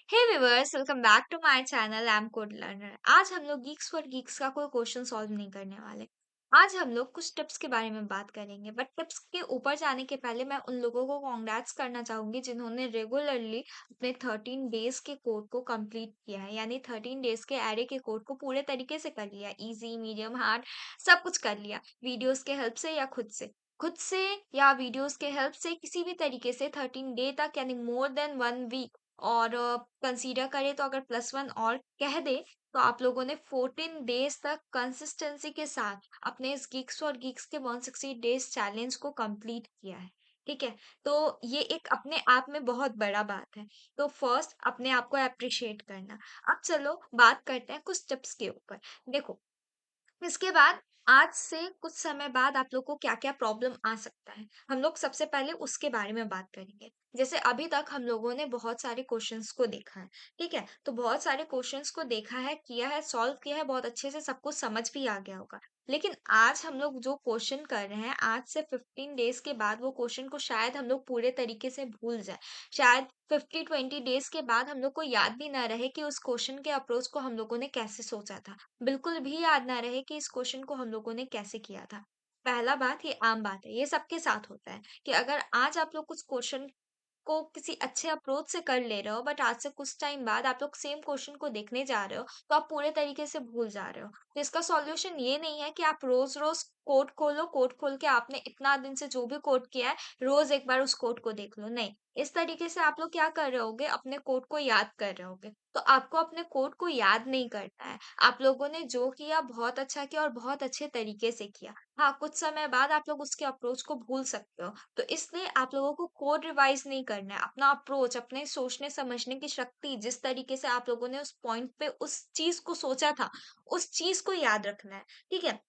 Hey viewers, welcome back to my channel. I am code learner. आज हम लोग Geeks for Geeks का कोई क्वेश्चन सॉल्व नहीं करने वाले। आज हम लोग कुछ टिप्स के बारे में बात करेंगे, बट टिप्स के ऊपर जाने के पहले मैं उन लोगों को कॉन्ग्रेट्स करना चाहूंगी जिन्होंने रेगुलरली अपने 13 डेज के कोड को कंप्लीट किया है, यानी 13 डेज के एरे के कोड को पूरे तरीके से कर लिया। इजी, मीडियम, हार्ड, सब कुछ कर लिया, वीडियोस के हेल्प से या खुद से या वीडियोस के हेल्प से, किसी भी तरीके से 13 डे तक, यानी मोर देन 1 वीक। और कंसीडर करें तो अगर +1 और कह दे तो आप लोगों ने 14 डेज तक कंसिस्टेंसी के साथ अपने इस गीक्स और गीक्स के 160 डेज चैलेंज को कंप्लीट किया है। ठीक है, तो ये एक अपने आप में बहुत बड़ा बात है। तो फर्स्ट अपने आप को अप्रिशिएट करना। अब चलो बात करते हैं कुछ टिप्स के ऊपर। देखो, इसके बाद आज से कुछ समय बाद आप लोग को क्या-क्या प्रॉब्लम आ सकता है, हम लोग सबसे पहले उसके बारे में बात करेंगे। जैसे अभी तक हम लोगों ने बहुत सारे क्वेश्चंस को देखा है, ठीक है? तो बहुत सारे क्वेश्चंस को देखा है, किया है, सॉल्व किया है, बहुत अच्छे से सब कुछ समझ भी आ गया होगा। लेकिन आज हम लोग जो क्वेश्चन कर रहे हैं, आज से 15 डेज़ के बाद वो क्वेश्चन को शायद हम लोग पूरे तरीके से भूल जाएँ। शायद 50-20 डेज़ के बाद हम लोग को याद भी ना रहे कि उस क्वेश्चन के अप्रोच को हम लोगों ने कैसे सोचा था। बिल्कुल भी याद ना रहे कि इस क्वेश्चन को हम लोगों ने कैसे किया था। पहला बात, ये आम बात है, ये सबके साथ होता है कि अगर आज आप लोग कुछ क्वेश्चन को किसी अच्छे अप्रोच से कर ले रहे हो, बट आज से कुछ टाइम बाद आप लोग सेम क्वेश्चन को देखने जा रहे हो, तो आप पूरे तरीके से भूल जा रहे हो। तो इसका सॉल्यूशन ये नहीं है कि आप रोज-रोज कोड खोलो, कोड खोल के आपने इतना दिन से जो भी कोड किया है, रोज एक बार उस कोड को देख लो, नहीं। इस तरीके से आप लोग क्या कर रहे होगे, अपने कोड को याद कर रहे होगे। तो आपको अपने कोड को याद नहीं करना है। आप लोगों ने जो किया बहुत अच्छा किया और बहुत अच्छे तरीके से किया। हाँ, कुछ समय बाद आप लोग उसके अप्रोच को भूल सकते हो। तो इसलिए आप लोगों को कोड रिवाइज नहीं करना है। अपना अप्रोच, अपने सोचने समझने की शक्ति, जिस तरीके से आप लोगों ने उस पॉइंट पे उस चीज़ को सोचा था, उस चीज़ को याद रखना है। ठीक है?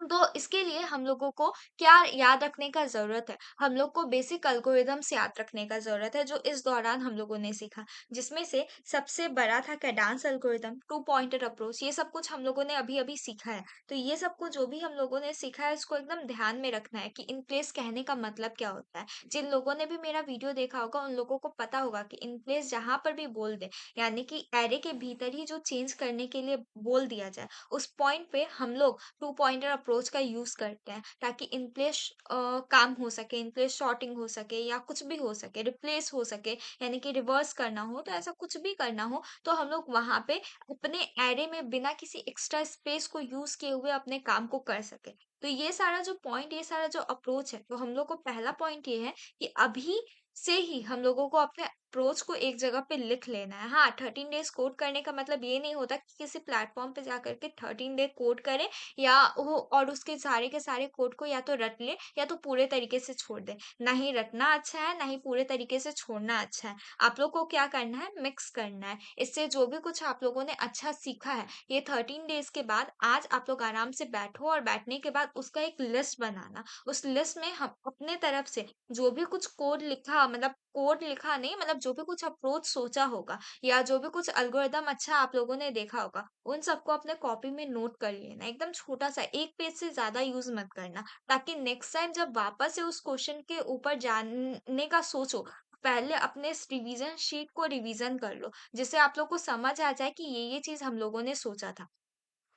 तो इसके लिए हम लोगों को क्या याद रखने का ज़रूरत है? हम लोग को बेसिक एल्गोरिदम्स याद रखने का ज़रूरत है, जो इस दौरान हम लोगों ने सीखा। जिसमें से सबसे बड़ा था Kadane's algorithm, two pointed approach, ये सब कुछ हम लोगों ने अभी-अभी सीखा है। तो ये सब कुछ जो भी हम लोगों ने सीखा है, इसको एकदम ध्यान में रखना है कि इन प्लेस कहने का मतलब क्या होता है। जिन लोगों ने भी मेरा वीडियो देखा होगा, उन लोगों को पता होगा कि इन प्लेस जहाँ पर भी बोल दें, यानी कि एरे के भीतर ही जो चेंज करने के लिए बोल दिया जाए, उस पॉइंट पे हम लोग टू पॉइंटर अप्रोच का यूज़ करते हैं, ताकि इन प्लेस काम हो सके, इन प्लेस सॉर्टिंग हो सके या कुछ भी हो सके, रिप्लेस हो सके, यानी कि रिवर्स करना हो, तो ऐसा कुछ भी करना हो, तो हम लोग वहाँ पे अपने एरे में बिना किसी एक्स्ट्रा स्पेस को यूज़ किए हुए अपने काम को कर सकें। तो ये सारा जो पॉइंट, ये सारा जो अप्रोच है, तो हम लोग को पहला पॉइंट ये है कि अभी से ही हम लोगों को अपने अप्रोच को एक जगह पे लिख लेना है। हाँ, 13 डेज़ कोड करने का मतलब ये नहीं होता कि किसी प्लेटफ़ॉर्म पे जाकर के 13 डे कोड करें, या वो और उसके सारे के सारे कोड को या तो रट ले या तो पूरे तरीके से छोड़ दे। ना ही रटना अच्छा है, ना ही पूरे तरीके से छोड़ना अच्छा है। आप लोग को क्या करना है, मिक्स करना है। इससे जो भी कुछ आप लोगों ने अच्छा सीखा है, ये 13 डेज़ के बाद आज आप लोग आराम से बैठो और बैठने के बाद उसका एक लिस्ट बनाना। उस लिस्ट में हम अपने तरफ से जो भी कुछ कोड लिखा, मतलब कोड लिखा नहीं, मतलब जो भी कुछ अप्रोच सोचा होगा या जो भी कुछ एल्गोरिदम अच्छा आप लोगों ने देखा होगा, उन सबको अपने कॉपी में नोट कर लेना। एकदम छोटा-सा 1 पेज से ज़्यादा यूज़ मत करना, ताकि नेक्स्ट टाइम जब वापस से उस क्वेश्चन के ऊपर जानने का सोचो, पहले अपने इस रिवीजन शीट को रिवीजन कर लो, जिससे आप लोग को समझ आ जाए कि ये चीज़ हम लोगों ने सोचा था।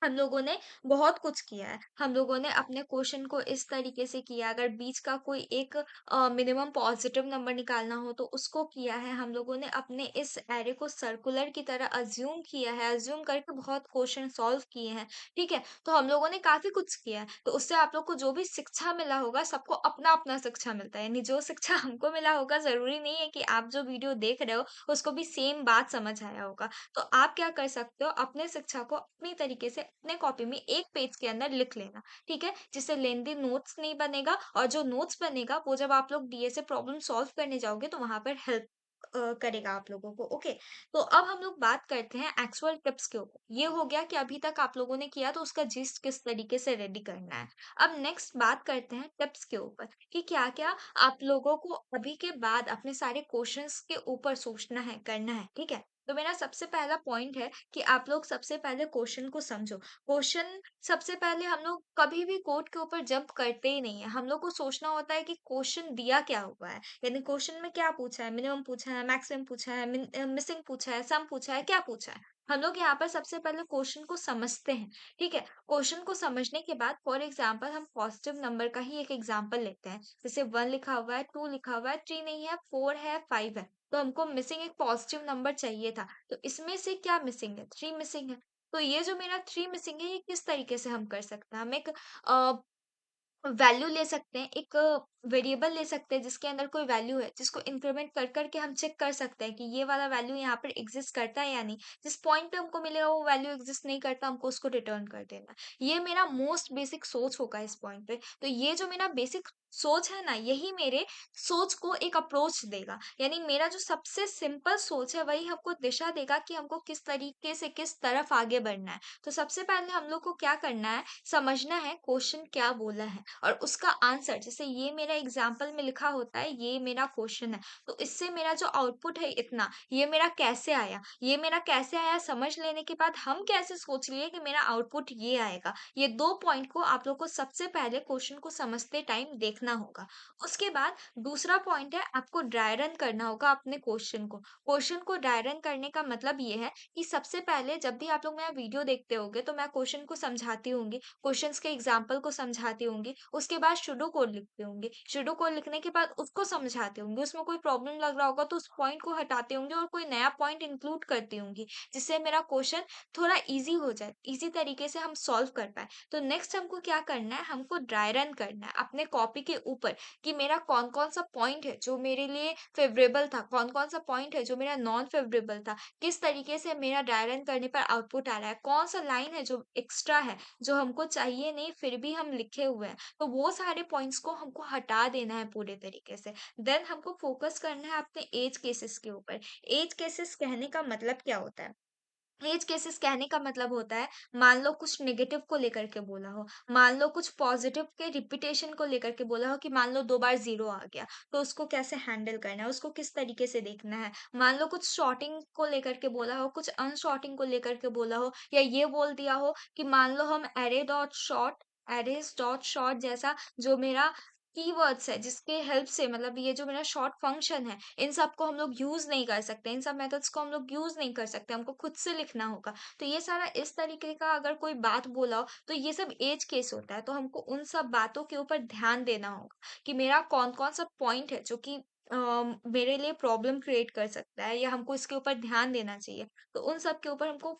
हम लोगों ने बहुत कुछ किया है। हम लोगों ने अपने क्वेश्चन को इस तरीके से किया, अगर बीच का कोई एक मिनिमम पॉजिटिव नंबर निकालना हो तो उसको किया है। हम लोगों ने अपने इस एरे को सर्कुलर की तरह अज़्यूम किया है, अज़्यूम करके बहुत क्वेश्चन सॉल्व किए हैं, ठीक है? तो हम लोगों ने काफ़ी कुछ किया है। तो उससे आप लोग को जो भी शिक्षा मिला होगा, सबको अपना-अपना शिक्षा मिलता है। यानी जो शिक्षा हमको मिला होगा, ज़रूरी नहीं है कि आप जो वीडियो देख रहे हो, उसको भी सेम बात समझ आया होगा। तो आप क्या कर सकते हो, अपने शिक्षा को अपनी तरीके से अपने कॉपी में एक पेज के अंदर लिख लेना, ठीक है? जिससे लेंथी नोट्स नहीं बनेगा, और जो नोट्स बनेगा वो जब आप लोग डीएसए प्रॉब्लम सॉल्व करने जाओगे तो वहां पर हेल्प करेगा आप लोगों को। ओके, तो अब हम लोग बात करते हैं एक्चुअल टिप्स के ऊपर। ये हो गया कि अभी तक आप लोगों ने किया, तो उसका जिस्ट किस तरीके से रेडी करना है। अब नेक्स्ट बात करते हैं टिप्स के ऊपर कि क्या क्या आप लोगों को अभी के बाद अपने सारे क्वेश्चंस के ऊपर सोचना है, करना है, ठीक है? तो मेरा सबसे पहला पॉइंट है कि आप लोग सबसे पहले क्वेश्चन को समझो। क्वेश्चन सबसे पहले हम लोग कभी भी कोड के ऊपर जंप करते ही नहीं है। हम लोग को सोचना होता है कि क्वेश्चन दिया क्या हुआ है? यानी क्वेश्चन में क्या पूछा है? मिनिमम पूछा है, मैक्सिमम पूछा है, मिसिंग पूछा है, सम पूछा है, क्या पूछा है? हम लोग यहाँ पर सबसे पहले क्वेश्चन को समझते हैं, ठीक है? क्वेश्चन को समझने के बाद फॉर एग्जांपल हम पॉजिटिव नंबर का ही एक एग्जांपल लेते हैं। जैसे 1 लिखा हुआ है, 2 लिखा हुआ है, 3 नहीं है, 4 है, 5 है। तो हमको मिसिंग एक पॉजिटिव नंबर चाहिए था। तो इसमें से क्या मिसिंग है? 3 मिसिंग है। तो ये जो मेरा 3 मिसिंग है, ये किस तरीके से हम कर सकते हैं? हम एक वैल्यू ले सकते हैं, एक वेरिएबल ले सकते हैं जिसके अंदर कोई वैल्यू है, जिसको इंक्रीमेंट कर कर के हम चेक कर सकते हैं कि ये वाला वैल्यू यहाँ पर एग्जिस्ट करता है या नहीं। जिस पॉइंट पे हमको मिलेगा वो वैल्यू एग्जिस्ट नहीं करता, हमको उसको रिटर्न कर देना है। ये मेरा मोस्ट बेसिक सोच होगा इस पॉइंट पे। तो ये जो मेरा बेसिक सोच है ना, यही मेरे सोच को एक अप्रोच देगा। यानी मेरा जो सबसे सिंपल सोच है वही हमको दिशा देगा कि हमको किस तरीके से किस तरफ आगे बढ़ना है। तो सबसे पहले हम लोग को क्या करना है, समझना है क्वेश्चन क्या बोला है और उसका आंसर, जैसे ये मेरा एग्जाम्पल में लिखा होता है, ये मेरा क्वेश्चन है, तो इससे मेरा जो आउटपुट है इतना, ये मेरा कैसे आया, ये मेरा कैसे आया समझ लेने के बाद हम कैसे सोच लिए कि मेरा आउटपुट ये आएगा। ये 2 पॉइंट को आप लोग को सबसे पहले क्वेश्चन को समझते टाइम देखना होगा। उसके बाद दूसरा पॉइंट है, आपको ड्राई रन करना होगा अपने क्वेश्चन को। क्वेश्चन को ड्राई रन करने का मतलब ये है कि सबसे पहले जब भी आप लोग मेरा वीडियो देखते होंगे तो मैं क्वेश्चन को समझाती होंगी, क्वेश्चंस के एग्जाम्पल को समझाती होंगी, उसके बाद सूडो कोड लिखते होंगे, सूडो कोड लिखने के बाद उसको समझाते होंगे, उसमें कोई प्रॉब्लम लग रहा होगा तो उस पॉइंट को हटाते होंगे और कोई नया पॉइंट इंक्लूड करती होंगी, जिससे मेरा क्वेश्चन थोड़ा इजी हो जाए, इजी तरीके से हम सॉल्व कर पाए। तो नेक्स्ट हमको क्या करना है, हमको ड्राई रन करना है अपने कॉपी के ऊपर कि मेरा कौन कौन सा पॉइंट है जो मेरे लिए फेवरेबल था, कौन कौन सा पॉइंट है जो मेरा नॉन फेवरेबल था, किस तरीके से मेरा ड्राई रन करने पर आउटपुट आ रहा है, कौन सा लाइन है जो एक्स्ट्रा है, जो हमको चाहिए नहीं फिर भी हम लिखे हुए हैं। तो वो सारे पॉइंट्स को हमको हटा देना है पूरे तरीके से। देन हमको फोकस करना है अपने एज केसेस के ऊपर। एज केसेस कहने का मतलब क्या होता है? एज केसेस कहने का मतलब होता है, मान लो कुछ नेगेटिव को लेकर के बोला हो, मान लो कुछ पॉजिटिव के रिपीटेशन को लेकर के बोला हो कि मान लो 2 बार 0 आ गया, तो उसको कैसे हैंडल करना है, उसको किस तरीके से देखना है। मान लो कुछ शॉर्टिंग को लेकर के बोला हो, कुछ अनशॉर्टिंग को लेकर के बोला हो या ये बोल दिया हो कि मान लो हम अरेज डॉट शॉर्ट जैसा जो मेरा कीवर्ड्स है जिसके हेल्प से, मतलब ये जो मेरा शॉर्ट फंक्शन है, इन सब को हम लोग यूज़ नहीं कर सकते, इन सब मेथड्स को हम लोग यूज़ नहीं कर सकते, हमको खुद से लिखना होगा। तो ये सारा इस तरीके का अगर कोई बात बोला हो, तो ये सब एज केस होता है। तो हमको उन सब बातों के ऊपर ध्यान देना होगा कि मेरा कौन-कौन सा पॉइंट है जो कि मेरे लिए प्रॉब्लम क्रिएट कर सकता है या हमको इसके ऊपर ध्यान देना चाहिए। तो उन सब के ऊपर हमको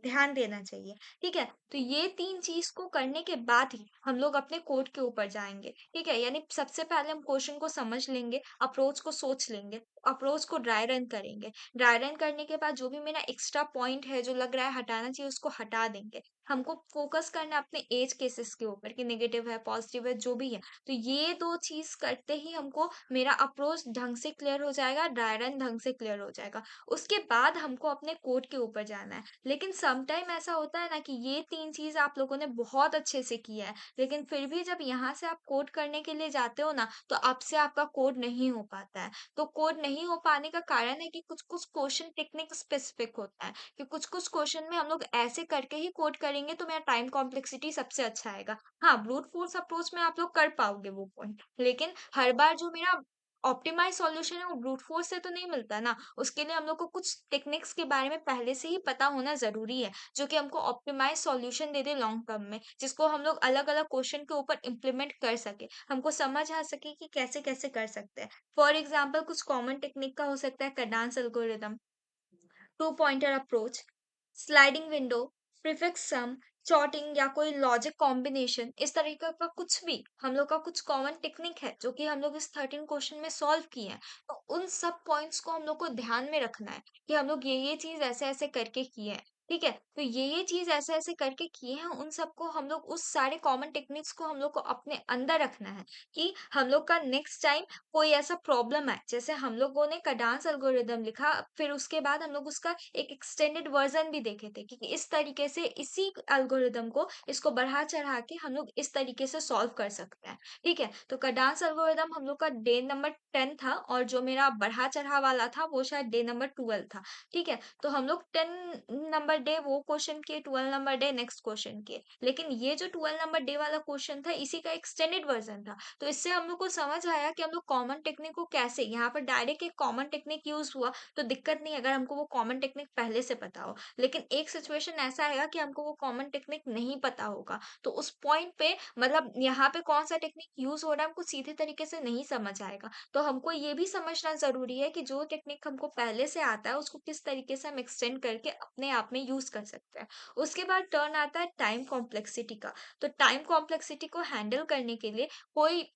ध्यान देना चाहिए, ठीक है? तो ये 3 चीज़ को करने के बाद ही हम लोग अपने कोड के ऊपर जाएँगे, ठीक है? यानी सबसे पहले हम क्वेश्चन को समझ लेंगे, अप्रोच को सोच लेंगे, अप्रोच को ड्राई रन करेंगे। ड्राई रन करने के बाद जो भी मेरा एक्स्ट्रा पॉइंट है, जो लग रहा है हटाना चाहिए, उसको हटा देंगे। हमको फोकस करना है अपने एज केसेस के ऊपर कि नेगेटिव है, पॉजिटिव है, जो भी है। तो ये 2 चीज़ करते ही हमको मेरा अप्रोच ढंग से क्लियर हो जाएगा, ड्राई रन ढंग से क्लियर हो जाएगा। उसके बाद हमको अपने कोड के ऊपर जाना है। लेकिन सम टाइम ऐसा होता है ना कि ये 3 चीज़ आप लोगों ने बहुत अच्छे से किया है, लेकिन फिर भी जब यहाँ से आप कोड करने के लिए जाते हो ना, तो आपसे आपका कोड नहीं हो पाता है। तो कोड नहीं हो पाने का कारण है कि कुछ-कुछ क्वेश्चन टेक्निक स्पेसिफिक होता है, कि कुछ-कुछ क्वेश्चन में हम लोग ऐसे करके ही कोड करेंगे तो मेरा टाइम कॉम्प्लेक्सिटी सबसे अच्छा आएगा। हाँ, ब्रूट फोर्स अप्रोच में आप लोग कर पाओगे वो पॉइंट, लेकिन हर बार जो मेरा ऑप्टिमाइज़ सॉल्यूशन है वो ब्रूट फोर्स से तो नहीं मिलता ना, उसके लिए हम लोग को कुछ टेक्निक्स के बारे में पहले से ही पता होना ज़रूरी है, जो कि हमको ऑप्टिमाइज़ सॉल्यूशन दे दे लॉन्ग टर्म में, जिसको हम लोग अलग-अलग क्वेश्चन के ऊपर इम्प्लीमेंट कर सकें, हमको समझ आ सके कि कैसे-कैसे कर सकते हैं। फॉर एग्जाम्पल कुछ कॉमन टेक्निक का हो सकता है Kadane's algorithm, two pointer approach, sliding window, prefix sum, sorting या कोई लॉजिक कॉम्बिनेशन, इस तरीके का कुछ भी हम लोग का कुछ कॉमन टेक्निक है जो कि हम लोग इस 13 क्वेश्चन में सॉल्व किए हैं। तो उन सब पॉइंट्स को हम लोग को ध्यान में रखना है कि हम लोग ये चीज़ ऐसे-ऐसे करके किए हैं। ठीक है? तो ये चीज़ ऐसे-ऐसे करके किए हैं, उन सबको हम लोग उस सारे कॉमन टेक्निक्स को हम लोग को अपने अंदर रखना है कि हम लोग का नेक्स्ट टाइम कोई ऐसा प्रॉब्लम आए। जैसे हम लोगों ने काडांस एल्गोरिदम लिखा, फिर उसके बाद हम लोग उसका एक एक्सटेंडेड वर्ज़न भी देखे थे कि इस तरीके से इसी एल्गोरिदम को इसको बढ़ा-चढ़ा के हम लोग इस तरीके से सॉल्व कर सकते हैं। ठीक है? तो काडांस एल्गोरिदम हम लोग का डे नंबर 10 था और जो मेरा बढ़ा-चढ़ा वाला था, वो शायद डे नंबर 12 था। ठीक है? तो हम लोग 10 नंबर डे वो क्वेश्चन किए, 12 नंबर डे नेक्स्ट क्वेश्चन किए। लेकिन ये जो 12 नंबर डे वाला क्वेश्चन था, इसी का एक्सटेंडेड वर्ज़न था। तो इससे हम लोग को समझ आया कि हम लोग कॉमन टेक्निक को कैसे यहाँ पर डायरेक्ट एक कॉमन टेक्निक यूज़ हुआ, तो दिक्कत नहीं है अगर हमको वो कॉमन टेक्निक पहले से पता हो। लेकिन एक सिचुएशन ऐसा आएगा कि हमको वो कॉमन टेक्निक नहीं पता होगा, तो उस पॉइंट पे मतलब यहाँ पे कौन-सा टेक्निक यूज़ हो रहा है, हमको सीधे तरीके से नहीं समझ आएगा। तो हमको ये भी समझना ज़रूरी है कि जो टेक्निक हमको पहले से आता है, उसको किस तरीके से हम एक्सटेंड करके अपने आप में यूज़ कर सकते हैं। उसके बाद टर्न आता है टाइम कॉम्प्लेक्सिटी का। तो टाइम कॉम्प्लेक्सिटी को हैंडल करने के लिए कोई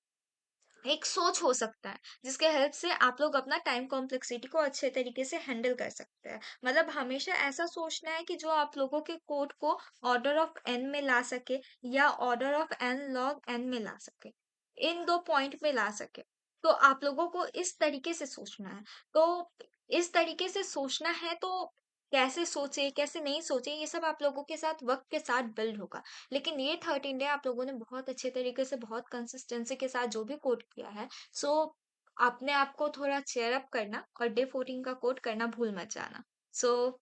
एक सोच हो सकता है, जिसके हेल्प से आप लोग अपना टाइम कॉम्प्लेक्सिटी को अच्छे तरीके से हैंडल कर सकते हैं। मतलब हमेशा ऐसा सोचना है कि जो आप लोगों के कोड को ऑर्डर ऑफ एन में ला सके या order of n log n में ला सके। इन 2 पॉइंट में ला सके। तो आप लोगों को इस तरीके से सोचना है। तो इस तरीके से सोचना है तो कैसे सोचे, कैसे नहीं सोचे, ये सब आप लोगों के साथ वक़्त के साथ बिल्ड होगा। लेकिन ये 13 डे आप लोगों ने बहुत अच्छे तरीके से, बहुत कंसिस्टेंसी के साथ जो भी कोड किया है, सो अपने आप को थोड़ा चीयर अप करना और डे 14 का कोड करना भूल मत जाना। So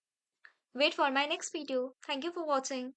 wait for my next video. Thank you for watching.